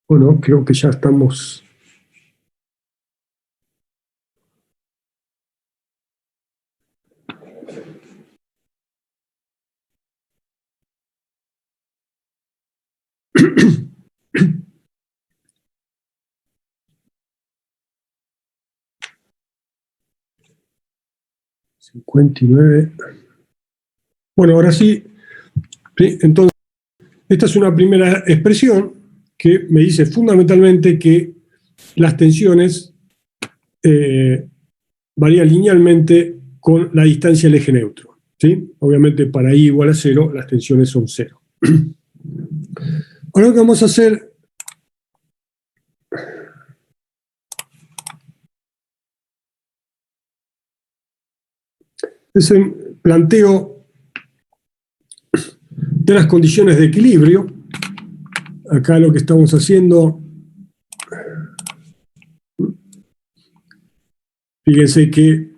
Bueno, creo que ya estamos. $59. Bueno, ahora sí. Sí, entonces, esta es una primera expresión que me dice fundamentalmente que las tensiones varían linealmente con la distancia del eje neutro. ¿Sí? Obviamente para i igual a 0, las tensiones son 0. Ahora lo que vamos a hacer es el planteo de las condiciones de equilibrio. Acá lo que estamos haciendo, fíjense que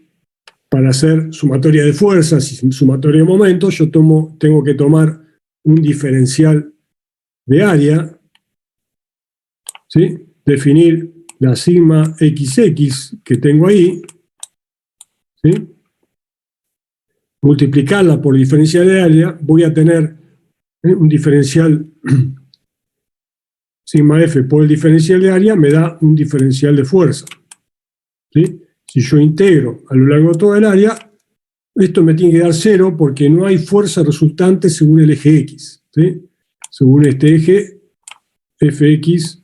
para hacer sumatoria de fuerzas y sumatoria de momentos, yo tengo que tomar un diferencial de área, ¿sí? Definir la sigma XX que tengo ahí, ¿sí? Multiplicarla por el diferencial de área, voy a tener un diferencial sigma F por el diferencial de área, me da un diferencial de fuerza, ¿sí? Si yo integro a lo largo de toda el área, esto me tiene que dar 0 porque no hay fuerza resultante según el eje X, ¿sí? Según este eje, Fx,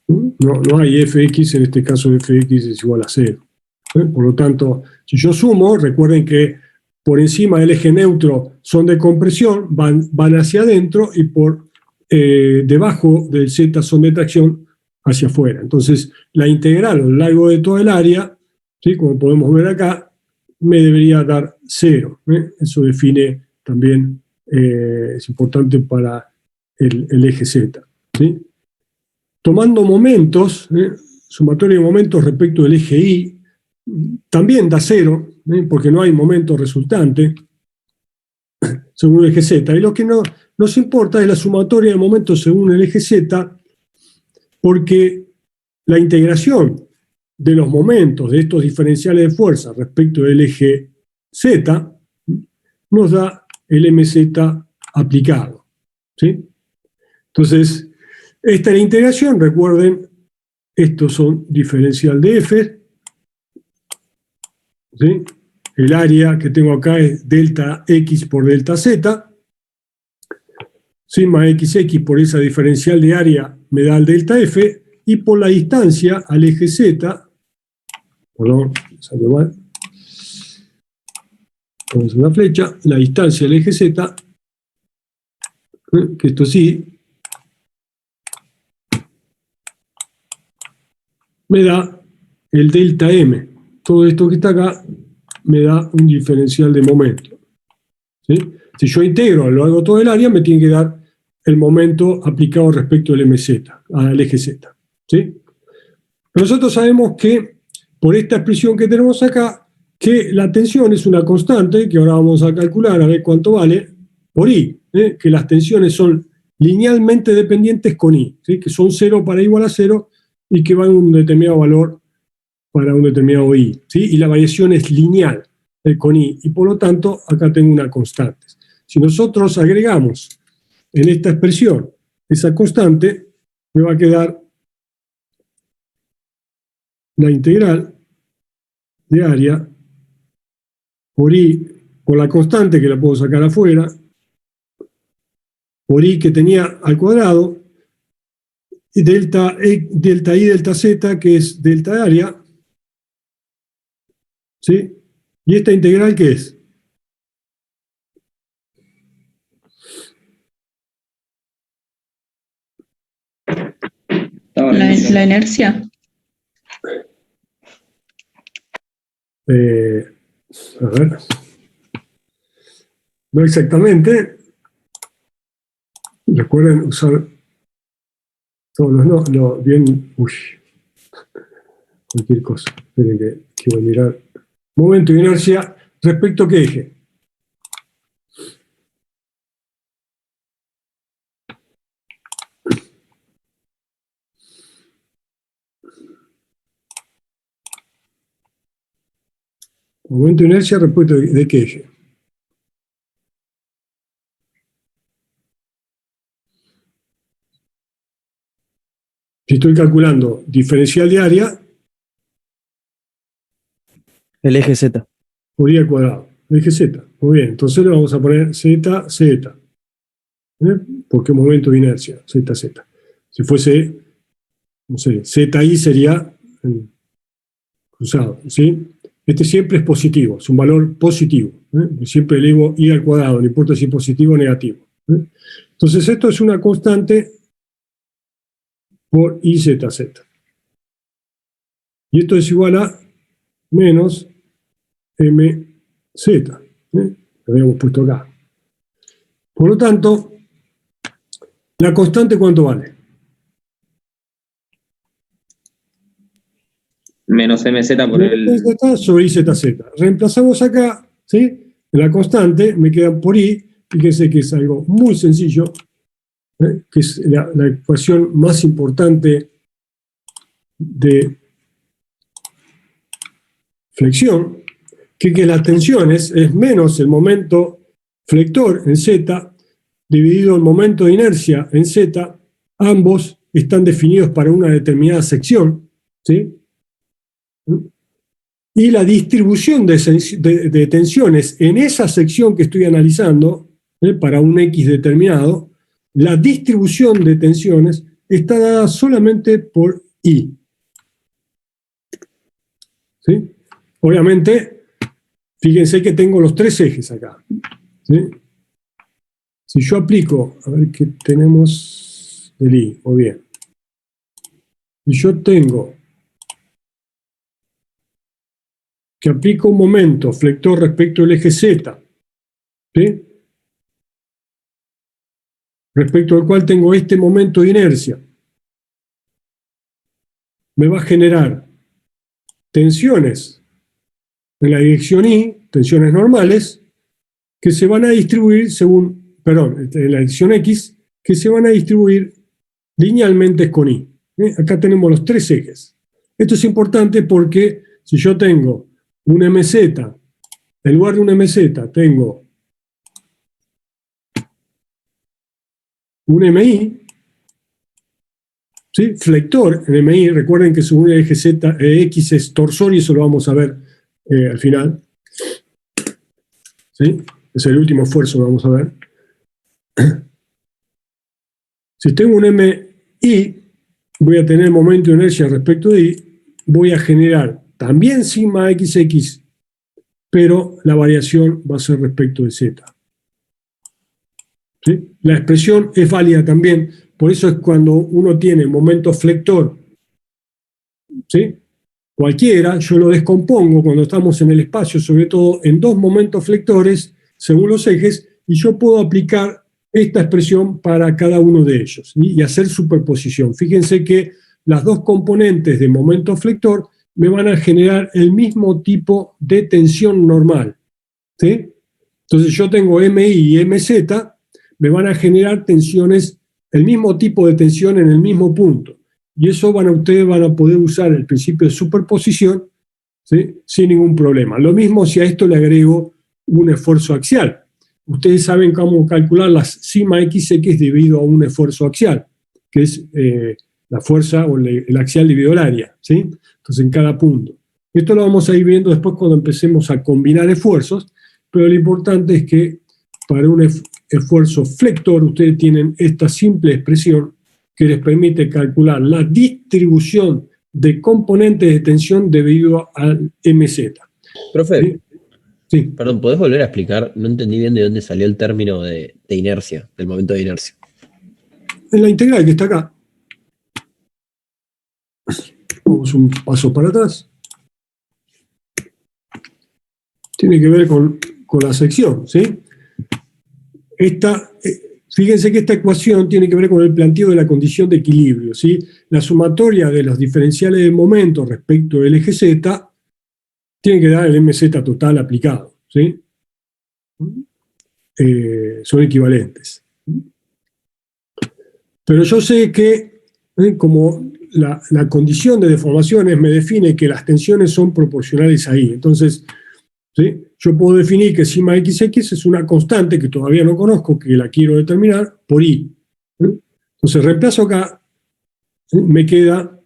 no hay Fx, en este caso Fx es igual a 0. Por lo tanto, si yo sumo, recuerden que por encima del eje neutro son de compresión, van hacia adentro, y por debajo del z son de tracción hacia afuera. Entonces, la integral a lo largo de todo el área, ¿sí? Como podemos ver acá, me debería dar 0. Eso define también, es importante para el eje z. ¿Sí? Tomando momentos, sumatoria de momentos respecto del eje Y, también da 0, porque no hay momento resultante según el eje Z. Y lo que no nos importa es la sumatoria de momentos según el eje Z, porque la integración de los momentos de estos diferenciales de fuerza respecto del eje Z nos da el MZ aplicado. ¿Sí? Entonces, esta es la integración. Recuerden, estos son diferencial de F. ¿Sí? El área que tengo acá es delta X por delta Z. Sigma XX por esa diferencial de área me da el delta F, y por la distancia al eje Z, perdón, salió mal, vamos a una flecha, la distancia al eje Z, que esto sí, me da el delta M. Todo esto que está acá me da un diferencial de momento. ¿Sí? Si yo integro a lo largo de todo el área, me tiene que dar el momento aplicado respecto al MZ, al eje Z. ¿Sí? Nosotros sabemos que, por esta expresión que tenemos acá, que la tensión es una constante, que ahora vamos a calcular a ver cuánto vale, por I, que las tensiones son linealmente dependientes con I, ¿sí? Que son 0 para igual a 0 y que van a un determinado valor para un determinado I, ¿sí? Y la variación es lineal con I, y por lo tanto acá tengo una constante. Si nosotros agregamos en esta expresión esa constante, me va a quedar la integral de área por I, por la constante que la puedo sacar afuera, por I que tenía al cuadrado, y delta I, delta Z, que es delta de área, ¿sí? ¿Y esta integral qué es? La inercia. A ver. No exactamente. Recuerden usar todos los no, bien. Uy. cualquier cosa. Esperen que quiero mirar. Momento de inercia respecto a qué eje. Momento de inercia respecto de qué eje. Si estoy calculando diferencial de área, El eje Z. por I al cuadrado. Eje Z. Muy bien, entonces le vamos a poner Z, Z. Porque momento de inercia, Z, Z. Si fuese, no sé, ZI sería cruzado, ¿sí? Este siempre es positivo, es un valor positivo. Siempre elevo I al cuadrado, no importa si es positivo o negativo. Entonces esto es una constante por IZZ. Y esto es igual a menos MZ. Lo habíamos puesto acá. Por lo tanto, ¿la constante cuánto vale? Menos MZ por el... MZ sobre IZZ. Reemplazamos acá, ¿sí? La constante, me quedan por I. Fíjense que es algo muy sencillo, que es la ecuación más importante de flexión, que las tensiones es menos el momento flector en Z dividido el momento de inercia en Z, ambos están definidos para una determinada sección, ¿sí? Y la distribución de tensiones en esa sección que estoy analizando, para un X determinado, la distribución de tensiones está dada solamente por I. ¿Sí? Obviamente, fíjense que tengo los tres ejes acá. ¿Sí? Si yo aplico, a ver qué tenemos del I, o bien. Si yo tengo que aplico un momento flector respecto al eje Z, ¿sí? Respecto al cual tengo este momento de inercia, me va a generar tensiones en la dirección I, tensiones normales, que se van a distribuir según, perdón, en la dirección X, que se van a distribuir linealmente con I. Acá tenemos los tres ejes. Esto es importante porque si yo tengo un MZ, en lugar de un MZ tengo un MI, ¿sí? Flector en MI, recuerden que según el eje Z, X es torsor y eso lo vamos a ver al final. ¿Sí? Es el último esfuerzo que vamos a ver. Si tengo un MI, voy a tener momento de inercia respecto de I, voy a generar también sigma XX, pero la variación va a ser respecto de Z. ¿Sí? La expresión es válida también, por eso es cuando uno tiene momento flector, ¿sí? Cualquiera, yo lo descompongo cuando estamos en el espacio, sobre todo en dos momentos flectores, según los ejes, y yo puedo aplicar esta expresión para cada uno de ellos, ¿sí? Y hacer superposición. Fíjense que las dos componentes de momento flector me van a generar el mismo tipo de tensión normal, ¿sí? Entonces yo tengo MI y MZ, me van a generar tensiones, el mismo tipo de tensión en el mismo punto. Y eso ustedes van a poder usar el principio de superposición, ¿sí? Sin ningún problema. Lo mismo si a esto le agrego un esfuerzo axial. Ustedes saben cómo calcular las sigma XX debido a un esfuerzo axial, que es la fuerza o el axial dividido el área, ¿sí? Entonces en cada punto. Esto lo vamos a ir viendo después cuando empecemos a combinar esfuerzos, pero lo importante es que para un esfuerzo flector ustedes tienen esta simple expresión que les permite calcular la distribución de componentes de tensión debido al MZ. Profe, ¿Sí? Sí. perdón, ¿podés volver a explicar? No entendí bien de dónde salió el término de inercia, del momento de inercia. En la integral que está acá. Vamos un paso para atrás. Tiene que ver con la sección, ¿sí? fíjense que esta ecuación tiene que ver con el planteo de la condición de equilibrio, ¿sí? La sumatoria de los diferenciales de momento respecto del eje Z tiene que dar el mz total aplicado, ¿sí? Son equivalentes. Pero yo sé que, como la condición de deformaciones me define que las tensiones son proporcionales ahí, entonces, ¿sí? Yo puedo definir que sigma XX es una constante que todavía no conozco, que la quiero determinar por I. Entonces reemplazo acá, ¿sí? Me queda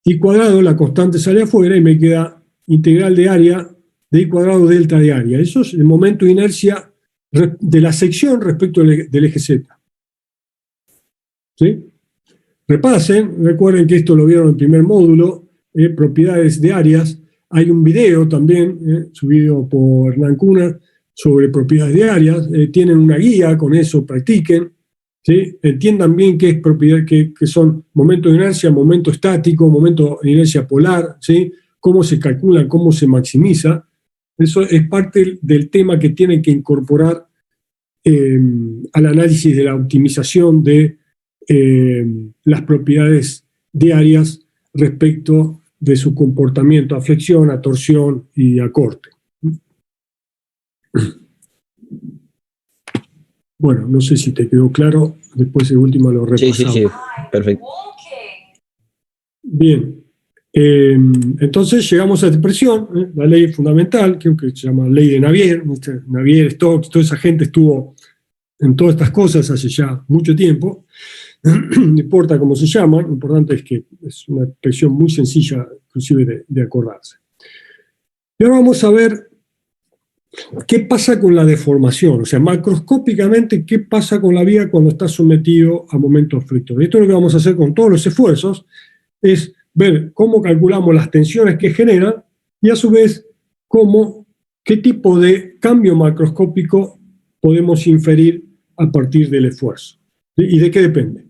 I cuadrado, la constante sale afuera y me queda integral de área de I cuadrado delta de área. Eso es el momento de inercia de la sección respecto del eje Z. ¿Sí? Repasen, recuerden que esto lo vieron en el primer módulo, propiedades de áreas. Hay un video también, subido por Hernán Cuna, sobre propiedades de áreas. Tienen una guía, con eso practiquen. ¿Sí? Entiendan bien qué es propiedad, que son momento de inercia, momento estático, momento de inercia polar, ¿sí? Cómo se calcula, cómo se maximiza. Eso es parte del tema que tienen que incorporar al análisis de la optimización de las propiedades de áreas respecto de su comportamiento a flexión, a torsión y a corte. Bueno, no sé si te quedó claro, después el último lo repasamos. Sí, perfecto. Bien, entonces llegamos a esta expresión, la ley fundamental, creo que se llama ley de Navier. Navier, Stokes, toda esa gente estuvo en todas estas cosas hace ya mucho tiempo. No importa cómo se llama, lo importante es que es una expresión muy sencilla, inclusive de acordarse. Y ahora vamos a ver qué pasa con la deformación, o sea, macroscópicamente, qué pasa con la vía cuando está sometido a momentos flectores. Esto es lo que vamos a hacer con todos los esfuerzos, es ver cómo calculamos las tensiones que generan y a su vez qué tipo de cambio macroscópico podemos inferir a partir del esfuerzo. ¿Y de qué depende?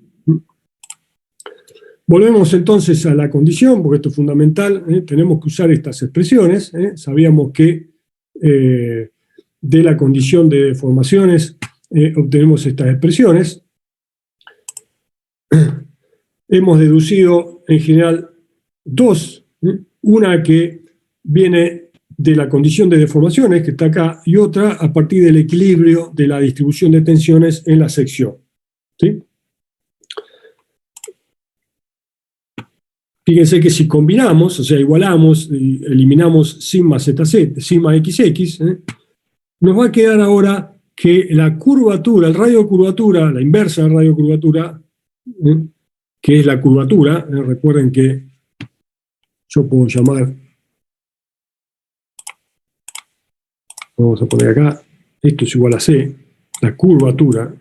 Volvemos entonces a la condición, porque esto es fundamental, tenemos que usar estas expresiones. Sabíamos que de la condición de deformaciones obtenemos estas expresiones. Hemos deducido en general dos, una que viene de la condición de deformaciones, que está acá, y otra a partir del equilibrio de la distribución de tensiones en la sección. ¿Sí? Fíjense que si combinamos, o sea, igualamos y eliminamos sigma ZZ, sigma XX, nos va a quedar ahora que la curvatura, el radio de curvatura, la inversa del radio de curvatura, que es la curvatura, recuerden que yo puedo llamar, vamos a poner acá, esto es igual a C, la curvatura,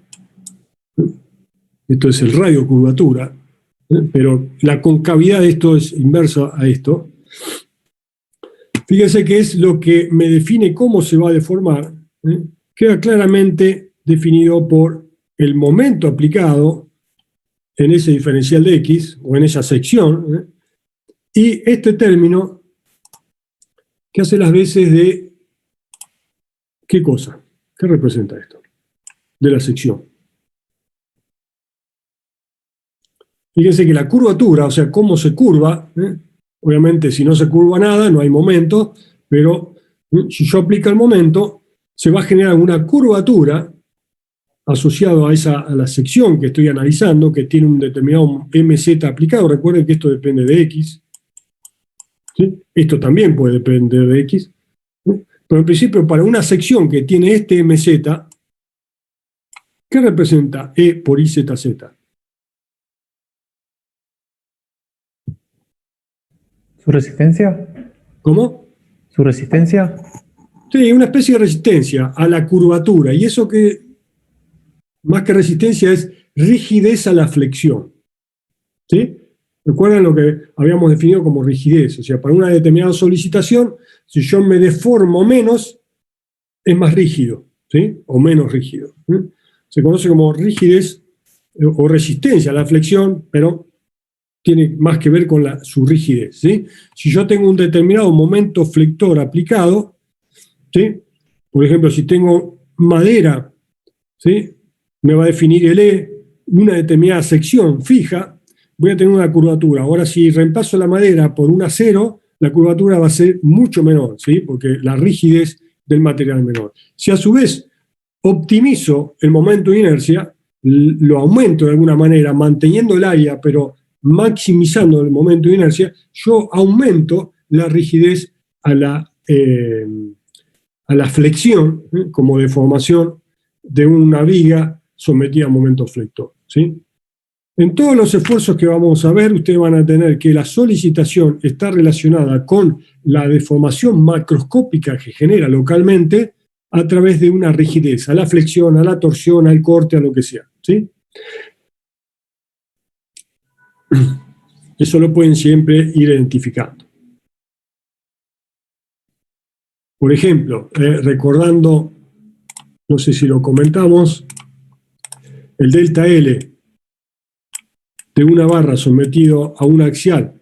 esto es el radio de curvatura, pero la concavidad de esto es inversa a esto. Fíjense que es lo que me define cómo se va a deformar, queda claramente definido por el momento aplicado en ese diferencial de X, o en esa sección, y este término que hace las veces de, ¿qué cosa? ¿Qué representa esto? De la sección. Fíjense que la curvatura, o sea, cómo se curva, obviamente si no se curva nada, no hay momento, pero si yo aplico el momento, se va a generar una curvatura asociado a la sección que estoy analizando, que tiene un determinado mz aplicado. Recuerden que esto depende de X. ¿Sí? Esto también puede depender de X. Pero en principio, para una sección que tiene este mz, ¿qué representa E por IZZ? ¿Su resistencia? ¿Cómo? ¿Su resistencia? Sí, una especie de resistencia a la curvatura. Y eso que, más que resistencia, es rigidez a la flexión. ¿Sí? Recuerden lo que habíamos definido como rigidez. O sea, para una determinada solicitación, si yo me deformo menos, es más rígido, ¿sí? O menos rígido. Se conoce como rigidez o resistencia a la flexión, pero tiene más que ver con su rigidez, ¿sí? Si yo tengo un determinado momento flector aplicado, ¿sí? Por ejemplo, si tengo madera, ¿sí? me va a definir el E, una determinada sección fija, voy a tener una curvatura. Ahora, si reemplazo la madera por un acero, la curvatura va a ser mucho menor, ¿sí? Porque la rigidez del material es menor. Si a su vez optimizo el momento de inercia, lo aumento de alguna manera, manteniendo el área, pero maximizando el momento de inercia, yo aumento la rigidez a la flexión, como deformación de una viga sometida a momento flector, ¿sí? En todos los esfuerzos que vamos a ver, ustedes van a tener que la solicitación está relacionada con la deformación macroscópica que genera localmente a través de una rigidez, a la flexión, a la torsión, al corte, a lo que sea, ¿sí? Eso lo pueden siempre ir identificando. Por ejemplo, recordando, no sé si lo comentamos, el delta L de una barra sometido a un axial,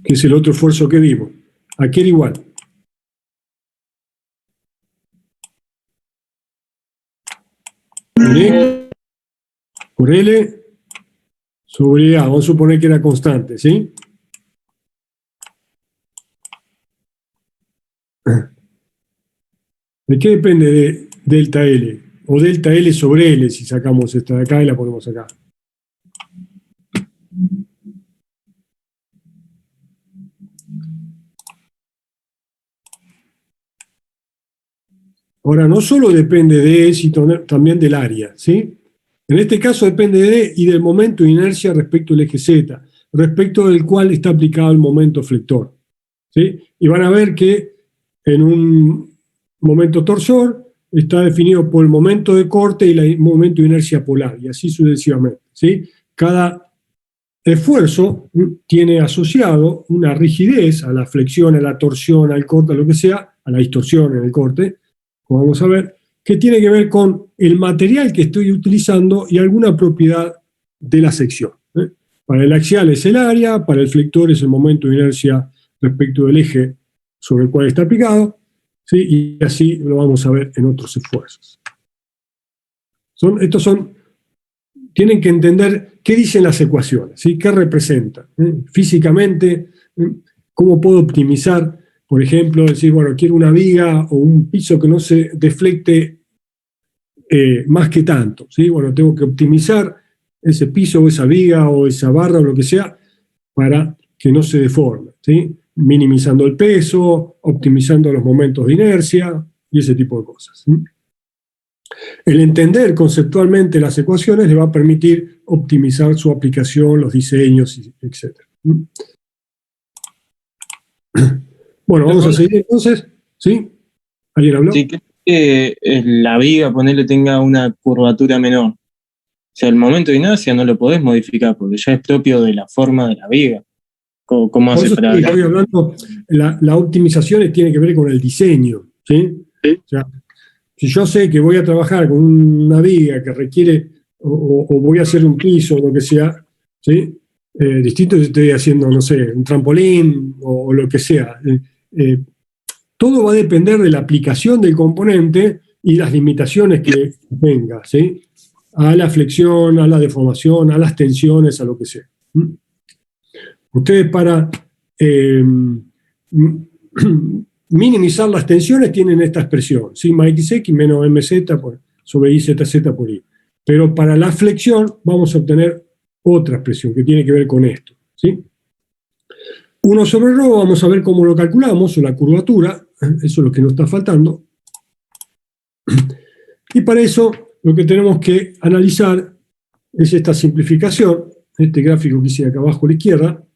que es el otro esfuerzo que vimos, aquí era igual. Por L sobre A, vamos a suponer que era constante, ¿sí? ¿De qué depende de delta L? O delta L sobre L, si sacamos esta de acá y la ponemos acá. Ahora, no solo depende de E, sino también del área, ¿sí? En este caso depende de E y del momento de inercia respecto al eje Z, respecto del cual está aplicado el momento flector, ¿sí? Y van a ver que en un momento torsor está definido por el momento de corte y el momento de inercia polar, y así sucesivamente, ¿sí? Cada esfuerzo tiene asociado una rigidez a la flexión, a la torsión, al corte, a lo que sea, a la distorsión en el corte, como vamos a ver, que tiene que ver con el material que estoy utilizando y alguna propiedad de la sección, ¿eh? Para el axial es el área, para el flector es el momento de inercia respecto del eje sobre el cual está aplicado, ¿sí? Y así lo vamos a ver en otros esfuerzos. Tienen que entender qué dicen las ecuaciones, ¿sí? ¿Qué representan? Físicamente, ¿cómo puedo optimizar? Por ejemplo, decir, bueno, quiero una viga o un piso que no se deflecte más que tanto, ¿sí? Bueno, tengo que optimizar ese piso o esa viga o esa barra o lo que sea para que no se deforme, ¿sí? Minimizando el peso, optimizando los momentos de inercia y ese tipo de cosas, ¿sí? El entender conceptualmente las ecuaciones le va a permitir optimizar su aplicación, los diseños, etc. Bueno, vamos a seguir entonces. ¿Sí? ¿Alguien habló? Sí, que la viga, ponerle, tenga una curvatura menor. O sea, el momento de inercia no lo podés modificar porque ya es propio de la forma de la viga. ¿Cómo hace para...? Sí, estoy hablando, la optimización tiene que ver con el diseño, ¿sí? Sí. O sea, si yo sé que voy a trabajar con una viga que requiere, o voy a hacer un piso o lo que sea, ¿sí? Distinto si estoy haciendo, no sé, un trampolín o lo que sea. Todo va a depender de la aplicación del componente y las limitaciones que tenga, ¿sí? A la flexión, a la deformación, a las tensiones, a lo que sea. Ustedes para minimizar las tensiones tienen esta expresión, sigma xx menos mz sobre izz por i. Pero para la flexión vamos a obtener otra expresión que tiene que ver con esto, ¿sí? 1 sobre ρ, vamos a ver cómo lo calculamos, o la curvatura, eso es lo que nos está faltando. Y para eso lo que tenemos que analizar es esta simplificación, este gráfico que hice acá abajo a la izquierda.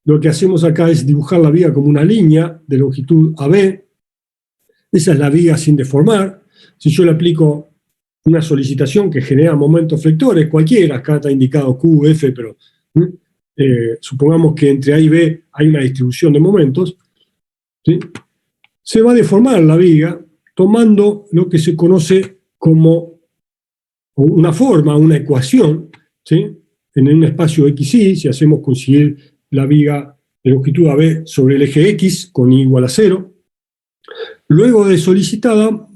Lo que hacemos acá es dibujar la viga como una línea de longitud AB. Esa es la viga sin deformar. Si yo le aplico una solicitación que genera momentos flectores, cualquiera, acá está indicado Q, F, pero supongamos que entre A y B hay una distribución de momentos, ¿sí? Se va a deformar la viga tomando lo que se conoce como una forma, una ecuación, ¿sí? En un espacio XY, si hacemos coincidir la viga de longitud AB sobre el eje X con I igual a 0. Luego de solicitada,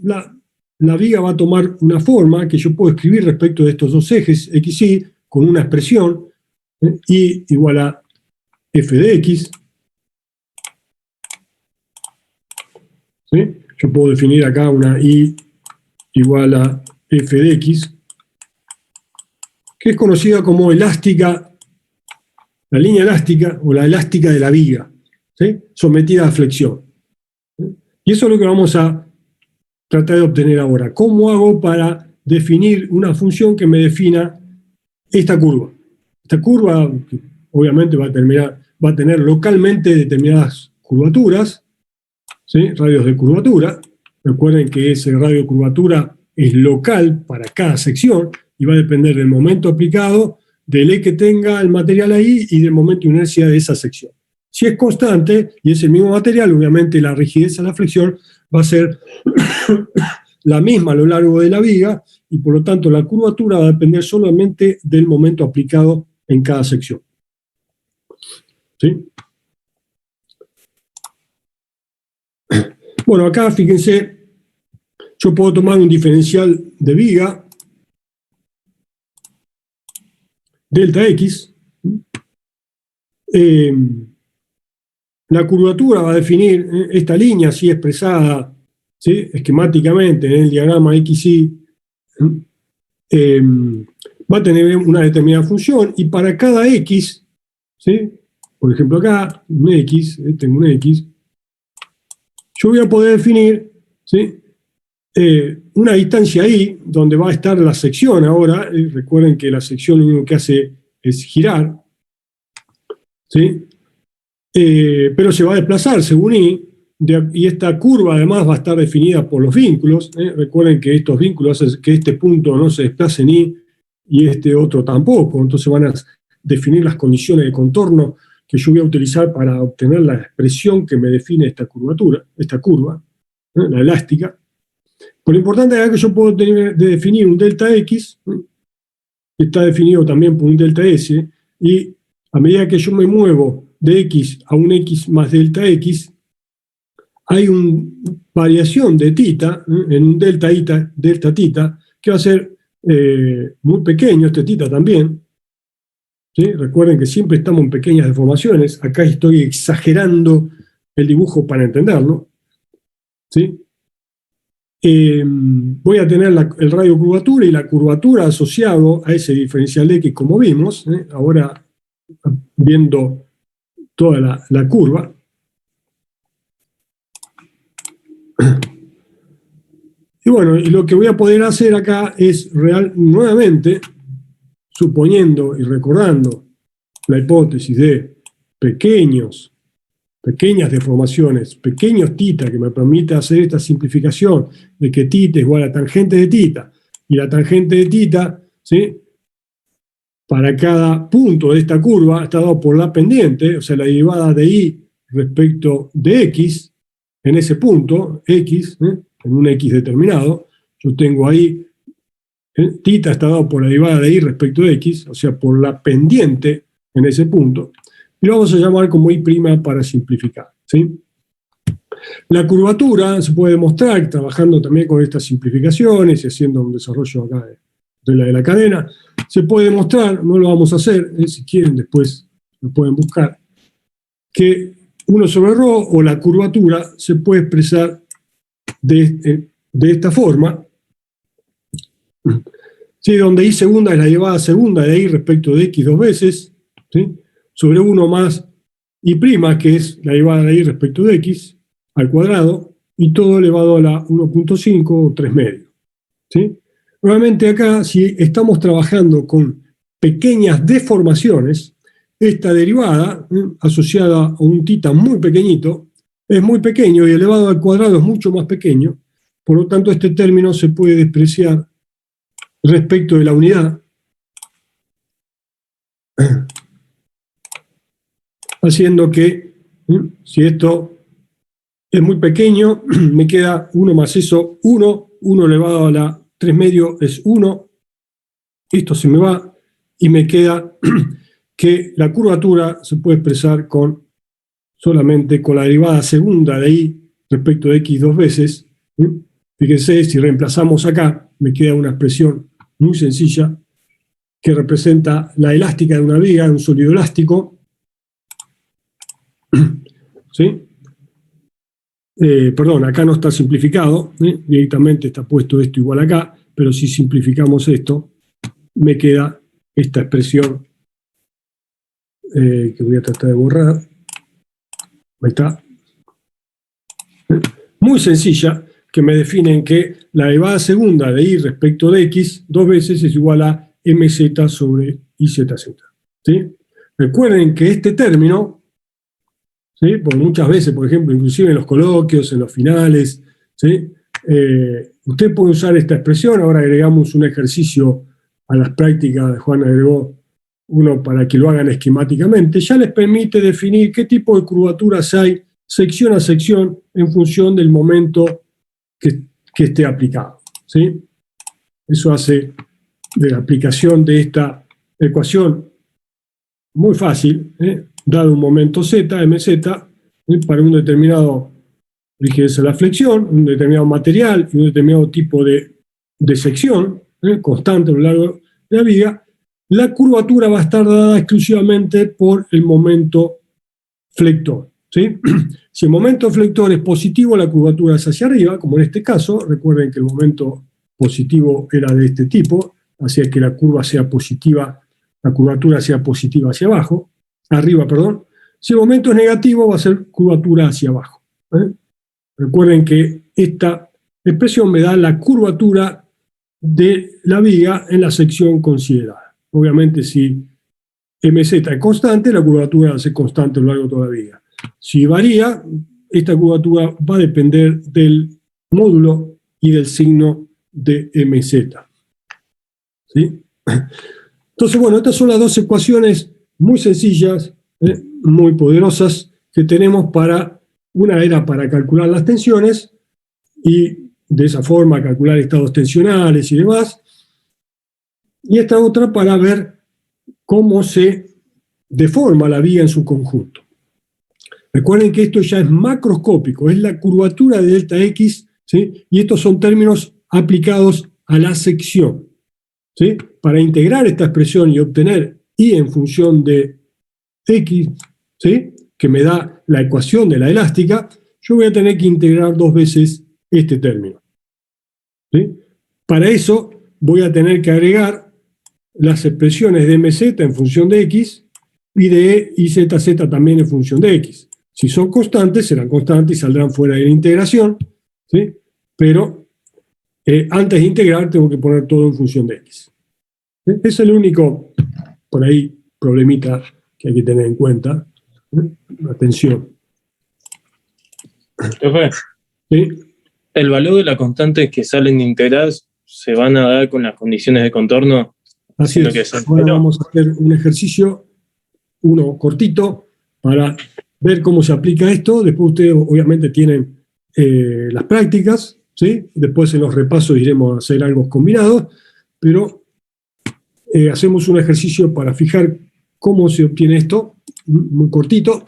la viga va a tomar una forma que yo puedo escribir respecto de estos dos ejes, x, y, con una expresión, y igual a f de x. ¿Sí? Yo puedo definir acá una y igual a f de x, que es conocida como elástica, la línea elástica o la elástica de la viga, ¿sí? Sometida a flexión. Y eso es lo que vamos a tratar de obtener ahora. ¿Cómo hago para definir una función que me defina esta curva? Esta curva, obviamente, va a tener localmente determinadas curvaturas, ¿sí? Radios de curvatura. Recuerden que ese radio de curvatura es local para cada sección y va a depender del momento aplicado, del E que tenga el material ahí y del momento de inercia de esa sección. Si es constante y es el mismo material, obviamente la rigidez a la flexión va a ser la misma a lo largo de la viga y por lo tanto la curvatura va a depender solamente del momento aplicado en cada sección. ¿Sí? Bueno, acá fíjense, yo puedo tomar un diferencial de viga delta X. La curvatura va a definir esta línea así expresada, ¿sí? Esquemáticamente en el diagrama XY, va a tener una determinada función y para cada X, ¿sí? Por ejemplo acá, un X, tengo un X, yo voy a poder definir, ¿sí? Una distancia Y, donde va a estar la sección ahora. Recuerden que la sección lo único que hace es girar, ¿sí? Pero se va a desplazar según Y, y esta curva además va a estar definida por los vínculos. Recuerden que estos vínculos hacen que este punto no se desplace en Y y este otro tampoco. Entonces van a definir las condiciones de contorno que yo voy a utilizar para obtener la expresión que me define esta curvatura, esta curva, la elástica. Pero lo importante es que yo puedo definir un delta X, que está definido también por un delta S, y a medida que yo me muevo de X a un X más delta X, hay una variación de tita, en un delta tita, que va a ser muy pequeño, este tita también. ¿Sí? Recuerden que siempre estamos en pequeñas deformaciones. Acá estoy exagerando el dibujo para entenderlo. ¿Sí? Voy a tener el radio curvatura y la curvatura asociado a ese diferencial de X como vimos, ahora viendo toda la curva. Y bueno, y lo que voy a poder hacer acá es nuevamente, suponiendo y recordando la hipótesis de pequeñas deformaciones, pequeños tita, que me permite hacer esta simplificación de que tita es igual a tangente de tita, y la tangente de tita, ¿sí? Para cada punto de esta curva está dado por la pendiente, o sea, la derivada de Y respecto de X, en ese punto, X, en un X determinado, yo tengo ahí, tita está dado por la derivada de Y respecto de X, o sea, por la pendiente en ese punto, y lo vamos a llamar como Y' para simplificar, ¿sí? La curvatura se puede demostrar trabajando también con estas simplificaciones y haciendo un desarrollo acá de la cadena. Se puede demostrar, no lo vamos a hacer, si quieren después lo pueden buscar, que 1 sobre ρ o la curvatura se puede expresar de esta forma, ¿sí? Donde Y segunda es la derivada segunda de Y respecto de X dos veces, ¿sí? Sobre 1 más Y', que es la derivada de Y respecto de X, al cuadrado, y todo elevado a la 1.5 o 3 medios. ¿Sí? Nuevamente acá, si estamos trabajando con pequeñas deformaciones, esta derivada, asociada a un tita muy pequeñito, es muy pequeño y elevado al cuadrado es mucho más pequeño, por lo tanto este término se puede despreciar respecto de la unidad, haciendo que, si esto es muy pequeño, me queda 1 más eso, 1 elevado a la 3 medios es 1, esto se me va, y me queda que la curvatura se puede expresar solamente con la derivada segunda de Y respecto de X dos veces, Fíjense, si reemplazamos acá, me queda una expresión muy sencilla que representa la elástica de una viga, de un sólido elástico. ¿Sí? Perdón, acá no está simplificado, directamente está puesto esto igual acá, pero si simplificamos esto, me queda esta expresión que voy a tratar de borrar. Ahí está. Muy sencilla, que me definen que la elevada segunda de y respecto de x dos veces es igual a mz sobre izz. ¿Sí? Recuerden que este término, ¿sí? Por muchas veces, por ejemplo, inclusive en los coloquios, en los finales, ¿sí? Usted puede usar esta expresión. Ahora agregamos un ejercicio a las prácticas, Juan agregó uno para que lo hagan esquemáticamente. Ya les permite definir qué tipo de curvaturas hay sección a sección en función del momento que esté aplicado, ¿sí? Eso hace de la aplicación de esta ecuación muy fácil, dado un momento z, mz, para un determinado, fíjense la flexión, un determinado material y un determinado tipo de sección, constante a lo largo de la viga, la curvatura va a estar dada exclusivamente por el momento flector, ¿sí? Si el momento flector es positivo, la curvatura es hacia arriba, como en este caso. Recuerden que el momento positivo era de este tipo, hacía que la curva sea positiva, la curvatura sea positiva hacia abajo, arriba, perdón. Si el momento es negativo, va a ser curvatura hacia abajo. Recuerden que esta expresión me da la curvatura de la viga en la sección considerada. Obviamente, si mz es constante, la curvatura va a ser constante a lo largo de toda la viga. Si varía, esta curvatura va a depender del módulo y del signo de mz. ¿Sí? Entonces, bueno, estas son las dos ecuaciones muy sencillas, muy poderosas que tenemos para, una era para calcular las tensiones y de esa forma calcular estados tensionales y demás, y esta otra para ver cómo se deforma la viga en su conjunto. Recuerden que esto ya es macroscópico, es la curvatura de delta X, ¿sí? Y estos son términos aplicados a la sección, ¿sí? Para integrar esta expresión y obtener y en función de X, ¿sí? Que me da la ecuación de la elástica, yo voy a tener que integrar dos veces este término, ¿sí? Para eso voy a tener que agregar las expresiones de mz en función de X y de y zz también en función de X. Si son constantes, serán constantes y saldrán fuera de la integración, ¿sí? Pero antes de integrar tengo que poner todo en función de X. ¿Sí? Es el único, por ahí, problemita que hay que tener en cuenta. Atención. Profe, ¿Sí? ¿el valor de las constantes que salen integradas se van a dar con las condiciones de contorno? Así Lo que es. es Ahora entero. vamos a hacer un ejercicio, uno cortito, para ver cómo se aplica esto. Después ustedes obviamente tienen las prácticas, ¿sí? Después en los repasos iremos a hacer algo combinado, pero hacemos un ejercicio para fijar cómo se obtiene esto, muy cortito.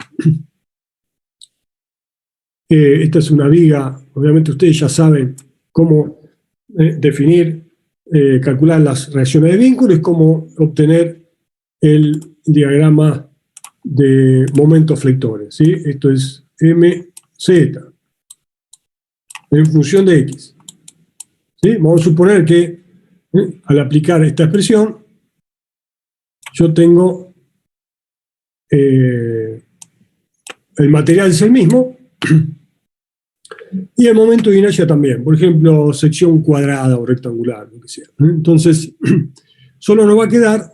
Esta es una viga, obviamente ustedes ya saben cómo definir, calcular las reacciones de vínculo y cómo obtener el diagrama de momentos flectores, ¿sí? Esto es mz en función de x, ¿sí? Vamos a suponer que al aplicar esta expresión yo tengo el material es el mismo y el momento de inercia también, por ejemplo, sección cuadrada o rectangular, lo que sea. Entonces, solo nos va a quedar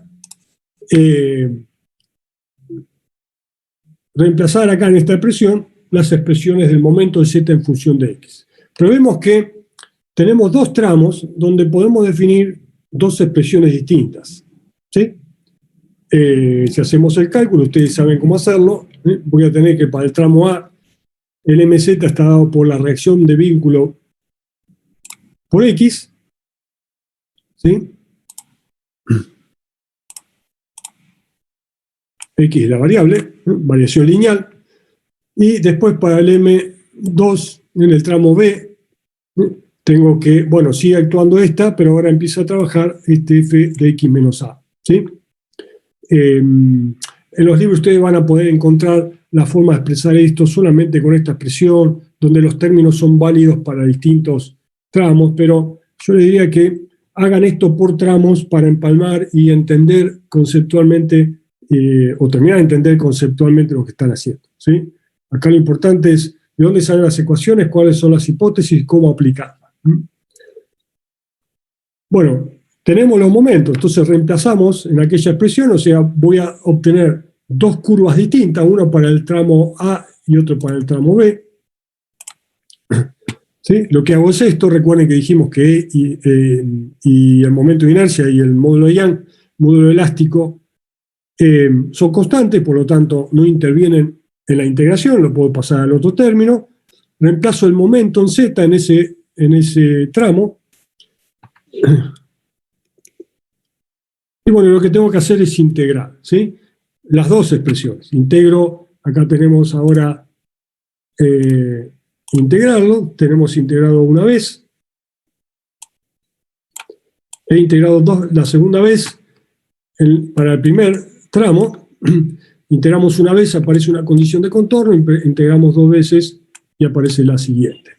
reemplazar acá en esta expresión las expresiones del momento de z en función de x. Pero vemos que tenemos dos tramos donde podemos definir dos expresiones distintas, ¿sí? Si hacemos el cálculo, ustedes saben cómo hacerlo. Voy a tener que para el tramo A, el mz está dado por la reacción de vínculo por x, ¿sí? X es la variable, variación lineal. Y después para el M2 en el tramo B, tengo que, bueno, sigue actuando esta, pero ahora empieza a trabajar este f de x menos a. ¿Sí? En los libros ustedes van a poder encontrar la forma de expresar esto solamente con esta expresión, donde los términos son válidos para distintos tramos, pero yo les diría que hagan esto por tramos para empalmar y entender conceptualmente, o terminar de entender conceptualmente lo que están haciendo. ¿Sí? Acá lo importante es de dónde salen las ecuaciones, cuáles son las hipótesis y cómo aplicarlas. Bueno, tenemos los momentos, entonces reemplazamos en aquella expresión, o sea, voy a obtener dos curvas distintas, una para el tramo A y otro para el tramo B. ¿Sí? Lo que hago es esto, recuerden que dijimos que E y el momento de inercia y el módulo de Young, módulo elástico, son constantes, por lo tanto no intervienen en la integración, lo puedo pasar al otro término, reemplazo el momento en Z en ese tramo, y bueno, lo que tengo que hacer es integrar, ¿sí? Las dos expresiones. Integro, acá tenemos ahora integrarlo, tenemos integrado una vez, he integrado la segunda vez para el primer tramo, integramos una vez, aparece una condición de contorno, integramos dos veces y aparece la siguiente.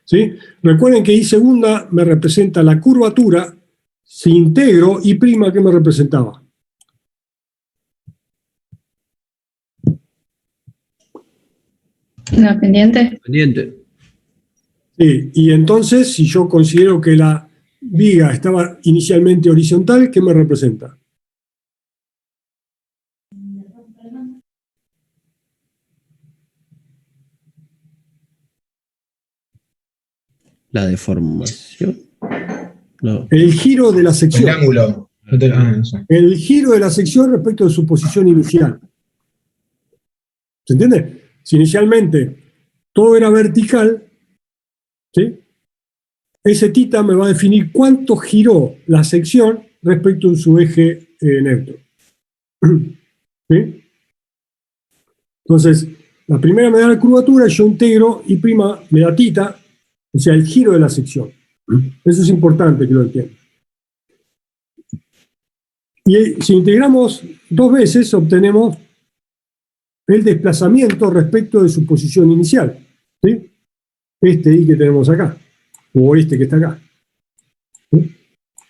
¿Sí? Recuerden que I segunda me representa la curvatura, si integro I prima, ¿qué me representaba? ¿Una pendiente? Pendiente. Sí, y entonces, si yo considero que la viga estaba inicialmente horizontal, ¿qué me representa? La deformación. No. El giro de la El sección. ángulo. No sé. El giro de la sección respecto de su posición inicial. ¿Se entiende? Si inicialmente todo era vertical, ¿sí? Ese θ me va a definir cuánto giró la sección respecto de su eje neutro. ¿Sí? Entonces, la primera me da la curvatura, yo integro I' me da θ, o sea, el giro de la sección. Eso es importante que lo entiendan. Y si integramos dos veces, obtenemos el desplazamiento respecto de su posición inicial. ¿Sí? Este I que tenemos acá, o este que está acá. ¿Sí?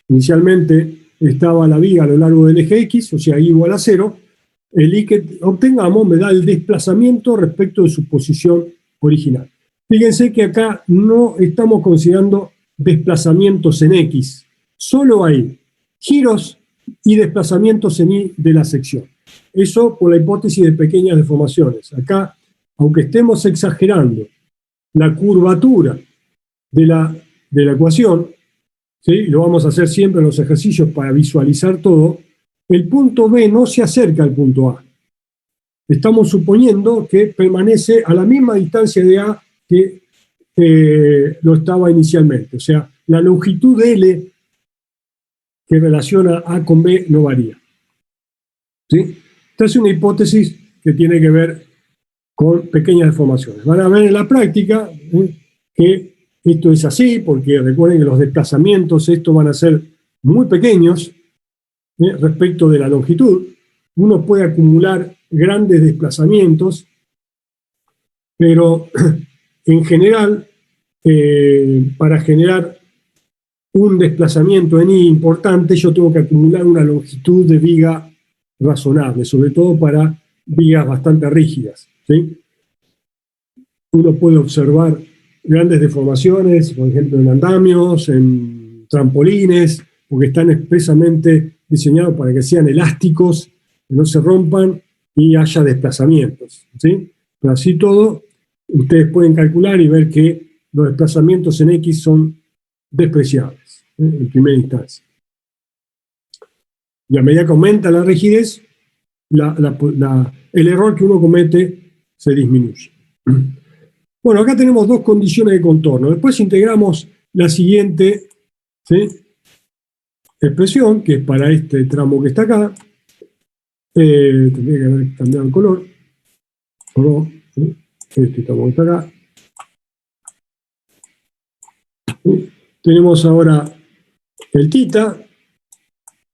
Inicialmente estaba la viga a lo largo del eje X, o sea, I igual a 0. El I que obtengamos me da el desplazamiento respecto de su posición original. Fíjense que acá no estamos considerando desplazamientos en X, solo hay giros y desplazamientos en Y de la sección. Eso por la hipótesis de pequeñas deformaciones. Acá, aunque estemos exagerando la curvatura de la ecuación, ¿sí? Lo vamos a hacer siempre en los ejercicios para visualizar todo, el punto B no se acerca al punto A. Estamos suponiendo que permanece a la misma distancia de A que lo estaba inicialmente. O sea, la longitud de L que relaciona A con B no varía. ¿Sí? Esta es una hipótesis que tiene que ver con pequeñas deformaciones. Van a ver en la práctica que esto es así, porque recuerden que los desplazamientos, estos van a ser muy pequeños respecto de la longitud. Uno puede acumular grandes desplazamientos, pero en general, para generar un desplazamiento en I importante, yo tengo que acumular una longitud de viga razonable, sobre todo para vigas bastante rígidas. ¿Sí? Uno puede observar grandes deformaciones, por ejemplo, en andamios, en trampolines, porque están expresamente diseñados para que sean elásticos, que no se rompan y haya desplazamientos. ¿Sí? Pero así todo, ustedes pueden calcular y ver que los desplazamientos en X son despreciables, en primera instancia. Y a medida que aumenta la rigidez, el error que uno comete se disminuye. Bueno, acá tenemos dos condiciones de contorno. Después integramos la siguiente, ¿sí?, expresión, que es para este tramo que está acá. Tendría que haber cambiado el color. ¿Sí? Este tramo que está acá. ¿Sí? Tenemos ahora el tita,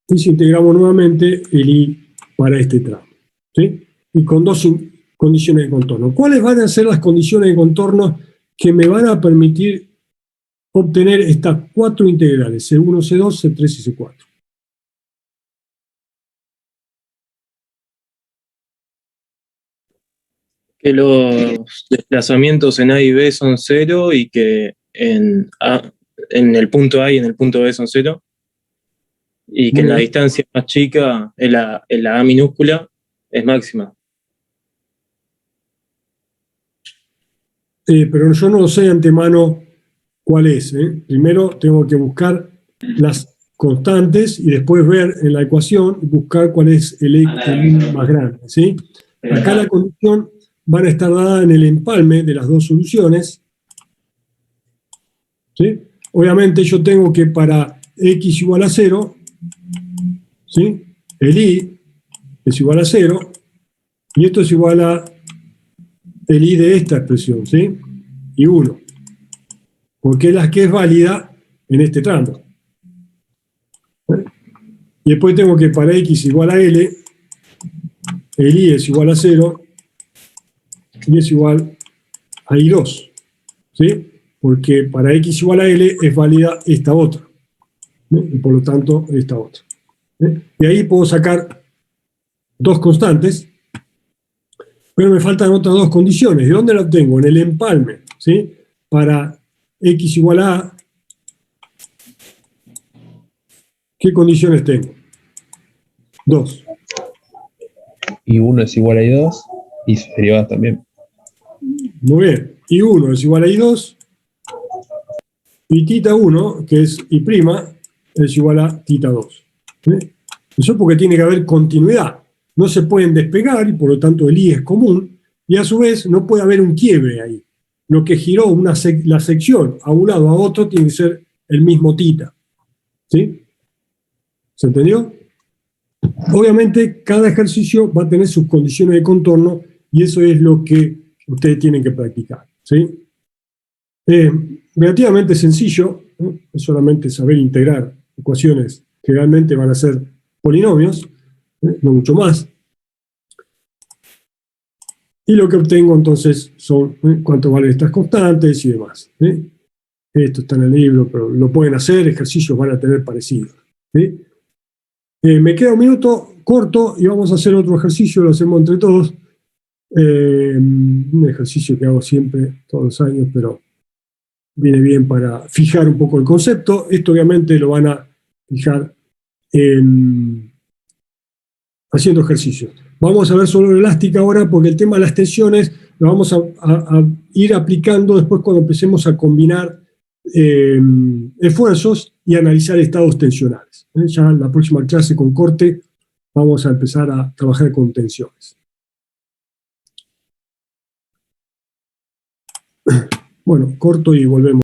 y si integramos nuevamente el i para este tramo. ¿Sí? Y con dos condiciones de contorno. ¿Cuáles van a ser las condiciones de contorno que me van a permitir obtener estas 4 integrales, C1, C2, C3 y C4? Que los desplazamientos en A y B son 0 y que en el punto A y en el punto B son 0. Y que Muy en la bien. distancia más chica, en la A minúscula, es máxima. Pero yo no sé de antemano cuál es. Primero tengo que buscar las constantes y después ver en la ecuación, buscar cuál es el i más grande. ¿Sí? Acá la condición van a estar dadas en el empalme de las dos soluciones. ¿Sí? Obviamente yo tengo que para x igual a 0, ¿sí? El i es igual a 0 y esto es igual a el i de esta expresión, ¿sí? Y 1, porque es la que es válida en este tramo. Y después tengo que para x igual a l, el i es igual a 0 y es igual a i2, ¿sí? Porque para x igual a l es válida esta otra, y por lo tanto esta otra. Y ahí puedo sacar dos constantes, pero me faltan otras dos condiciones. ¿De dónde las obtengo? En el empalme, ¿sí? Para x igual a a, ¿qué condiciones tengo? 2. Y 1 es igual a i2 y sus derivadas también. Muy bien. I1 es igual a I2 y tita 1, que es I', es igual a tita 2. ¿Sí? Eso porque tiene que haber continuidad. No se pueden despegar y por lo tanto el I es común y a su vez no puede haber un quiebre ahí. Lo que giró la sección a un lado a otro tiene que ser el mismo tita. ¿Sí? ¿Se entendió? Obviamente cada ejercicio va a tener sus condiciones de contorno y eso es lo que ustedes tienen que practicar. ¿Sí? Relativamente sencillo, ¿no? Es solamente saber integrar ecuaciones que realmente van a ser polinomios, no mucho más. Y lo que obtengo entonces son cuánto valen estas constantes y demás. Esto está en el libro, pero lo pueden hacer, ejercicios van a tener parecidos. ¿Sí? Me queda un minuto corto y vamos a hacer otro ejercicio, lo hacemos entre todos. Un ejercicio que hago siempre, todos los años, pero viene bien para fijar un poco el concepto. Esto obviamente lo van a fijar haciendo ejercicios. Vamos a ver solo la elástica ahora porque el tema de las tensiones lo vamos a ir aplicando después cuando empecemos a combinar esfuerzos y analizar estados tensionales. Ya en la próxima clase con corte vamos a empezar a trabajar con tensiones. Bueno, corto y volvemos.